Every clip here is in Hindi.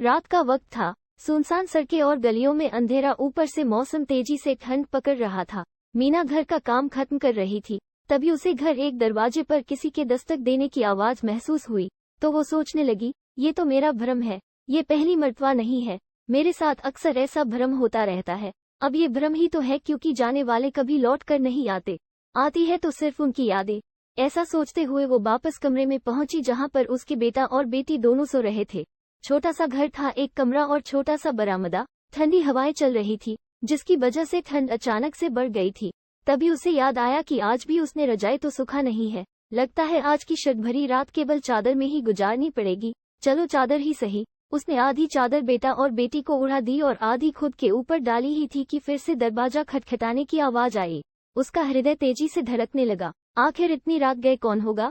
रात का वक्त था। सुनसान सड़कें और गलियों में अंधेरा, ऊपर से मौसम तेजी से ठंड पकड़ रहा था। मीना घर का काम खत्म कर रही थी, तभी उसे घर एक दरवाजे पर किसी के दस्तक देने की आवाज महसूस हुई। तो वो सोचने लगी, ये तो मेरा भ्रम है, ये पहली मर्तबा नहीं है। मेरे साथ अक्सर ऐसा भ्रम होता रहता है। अब ये भ्रम ही तो है, क्योंकि जाने वाले कभी लौट कर नहीं आते, आती है तो सिर्फ उनकी यादें। ऐसा सोचते हुए वो वापस कमरे में पहुंची, जहां पर उसके बेटा और बेटी दोनों सो रहे थे। छोटा सा घर था, एक कमरा और छोटा सा बरामदा। ठंडी हवाएं चल रही थी, जिसकी वजह से ठंड अचानक से बढ़ गई थी। तभी उसे याद आया कि आज भी उसने रजाई तो सुखा नहीं है। लगता है आज की शर्त भरी रात केवल चादर में ही गुजारनी पड़ेगी। चलो चादर ही सही। उसने आधी चादर बेटा और बेटी को उड़ा दी और आधी खुद के ऊपर डाली ही थी कि फिर से दरवाजा खटखटाने की आवाज आई। उसका हृदय तेजी से धड़कने लगा। आखिर इतनी रात गए कौन होगा?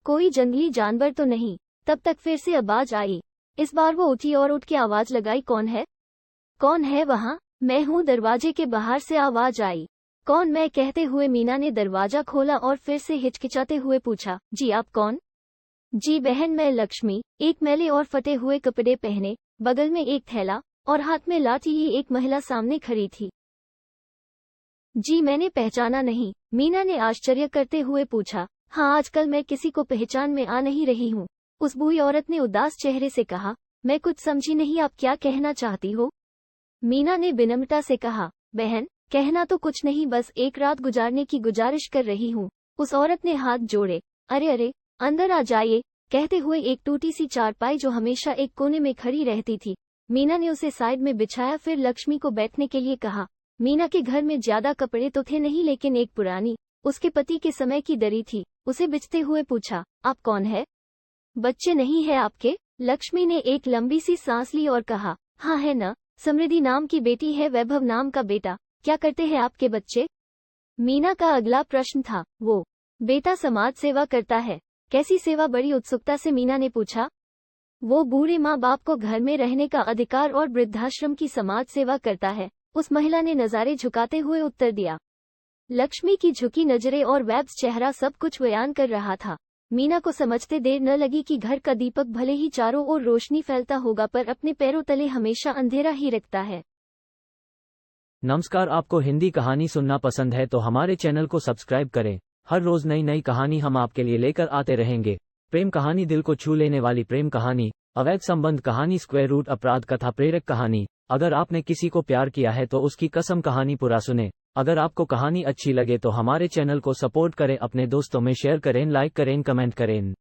कोई जंगली जानवर तो नहीं? तब तक फिर से आवाज आई। इस बार वो उठी और उठ के आवाज लगाई, कौन है? कौन है वहाँ? मैं हूँ, दरवाजे के बाहर से आवाज आई। कौन? मैं कहते हुए मीना ने दरवाजा खोला और फिर से हिचकिचाते हुए पूछा, जी आप कौन? जी बहन, मैं लक्ष्मी। एक मैले और फटे हुए कपड़े पहने, बगल में एक थैला और हाथ में लाठी ही एक महिला सामने खड़ी थी। जी मैंने पहचाना नहीं, मीना ने आश्चर्य करते हुए पूछा। हाँ, आजकल मैं किसी को पहचान में आ नहीं रही हूँ, उस बूढ़ी औरत ने उदास चेहरे से कहा। मैं कुछ समझी नहीं, आप क्या कहना चाहती हो? मीना ने विनम्रता से कहा, बहन कहना तो कुछ नहीं, बस एक रात गुजारने की गुजारिश कर रही हूँ। उस औरत ने हाथ जोड़े। अरे अरे, अंदर आ जाइए, कहते हुए एक टूटी सी चारपाई जो हमेशा एक कोने में खड़ी रहती थी, मीना ने उसे साइड में बिछाया। फिर लक्ष्मी को बैठने के लिए कहा। मीना के घर में ज्यादा कपड़े तो थे नहीं, लेकिन एक पुरानी, उसके पति के समय की दरी थी। उसे बिछते हुए पूछा, आप कौन है? बच्चे नहीं है आपके? लक्ष्मी ने एक लंबी सी सांस ली और कहा, हाँ है ना, समृद्धि नाम की बेटी है, वैभव नाम का बेटा। क्या करते हैं आपके बच्चे? मीना का अगला प्रश्न था। वो बेटा समाज सेवा करता है। कैसी सेवा? बड़ी उत्सुकता से मीना ने पूछा। वो बूढ़े माँ बाप को घर में रहने का अधिकार और वृद्धाश्रम की समाज सेवा करता है, उस महिला ने नजारे झुकाते हुए उत्तर दिया। लक्ष्मी की झुकी नजरें और वैब्स चेहरा सब कुछ बयान कर रहा था। मीना को समझते देर न लगी कि घर का दीपक भले ही चारों ओर रोशनी फैलता होगा, पर अपने पैरों तले हमेशा अंधेरा ही रखता है। नमस्कार, आपको हिंदी कहानी सुनना पसंद है तो हमारे चैनल को सब्सक्राइब करें। हर रोज नई नई कहानी हम आपके लिए लेकर आते रहेंगे। प्रेम कहानी, दिल को छू लेने वाली प्रेम कहानी, अवैध संबंध कहानी, स्क्वायर रूट अपराध कथा, प्रेरक कहानी। अगर आपने किसी को प्यार किया है तो उसकी कसम कहानी पूरा सुने। अगर आपको कहानी अच्छी लगे तो हमारे चैनल को सपोर्ट करें, अपने दोस्तों में शेयर करें, लाइक करें, कमेंट करें।